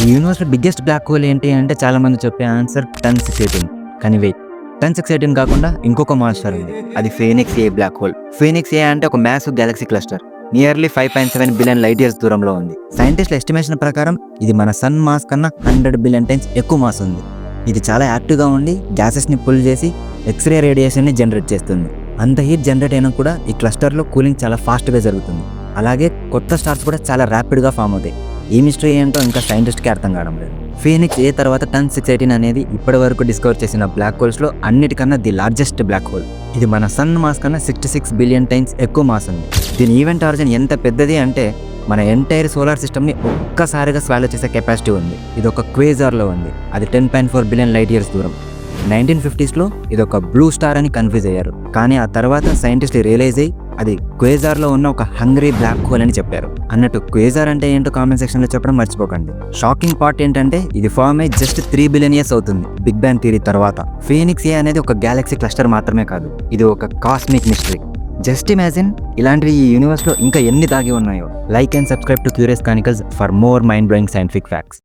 ఈ యూనివర్స్లో biggest black hole ఏంటి అంటే చాలా మంది చెప్పే ఆన్సర్ 1068. కానీ వెయిట్, 1068 కాకుండా ఇంకొక మాన్స్టర్ ఉంది. అది ఫీనిక్స్ ఏ బ్లాక్ హోల్. ఫీనిక్స్ ఏ అంటే ఒక massive Galaxy cluster. Nearly 5.7 billion light years దూరంలో ఉంది. సైంటిస్టుల ఎస్టిమేషన్ ప్రకారం ఇది మన సన్ మాస్ కన్నా 100 బిలియన్ టైమ్స్ ఎక్కువ మాస్ ఉంది. ఇది చాలా యాక్టివ్గా ఉండి గ్యాసెస్ని పుల్ చేసి ఎక్స్రే రేడియేషన్ని జనరేట్ చేస్తుంది. అంత హీట్ జనరేట్ అయినా కూడా ఈ క్లస్టర్లో కూలింగ్ చాలా ఫాస్ట్గా జరుగుతుంది. అలాగే కొత్త స్టార్స్ కూడా చాలా ర్యాపిడ్గా ఫామ్ అవుతాయి. ఈ మిస్టరీ ఏంటో ఇంకా సైంటిస్ట్కి అర్థం కావడం లేదు. ఫీనిక్స్ ఏ తర్వాత 10618 అనేది ఇప్పటి వరకు డిస్కవర్ చేసిన బ్లాక్ హోల్స్లో అన్నిటికన్నా ది లార్జెస్ట్ బ్లాక్ హోల్. ఇది మన సన్ మాస్ కన్నా 66 బిలియన్ టైమ్స్ ఎక్కువ మాస్ ఉంది. దీని ఈవెంట్ ఆరిజిన్ ఎంత పెద్దది అంటే మన ఎంటైర్ సోలార్ సిస్టమ్ని ఒక్కసారిగా స్వాలో చేసే కెపాసిటీ ఉంది. ఇది ఒక క్వేజార్లో ఉంది. అది 10.4 బిలియన్ లైట్ ఇయర్స్ దూరం. 1950స్లో ఇది ఒక బ్లూ స్టార్ అని కన్ఫ్యూజ్ అయ్యారు. కానీ ఆ తర్వాత సైంటిస్టులు రియలైజ్ అయ్యి అది క్వేజార్లో ఉన్న ఒక హంగ్రీ బ్లాక్ హోల్ అని చెప్పారు. అన్నట్టు క్వేజార్ అంటే ఏంటో కామెంట్ సెక్షన్లో చెప్పడం మర్చిపోకండి. షాకింగ్ పార్ట్ ఏంటంటే ఇది ఫామ్ అయ్యి జస్ట్ 3 బిలియన్ ఇయర్స్ అవుతుంది బిగ్ బ్యాంగ్ థియరీ తర్వాత. ఫీనిక్స్ ఏ అనేది ఒక గ్యాలక్సీ క్లస్టర్ మాత్రమే కాదు, ఇది ఒక కాస్మిక్ మిస్టరీ. జస్ట్ ఇమాజిన్ ఇలాంటివి ఈ యూనివర్స్లో ఇంకా ఎన్ని దాగి ఉన్నాయో. Like and subscribe to curious Chronicles for more mind blowing scientific facts.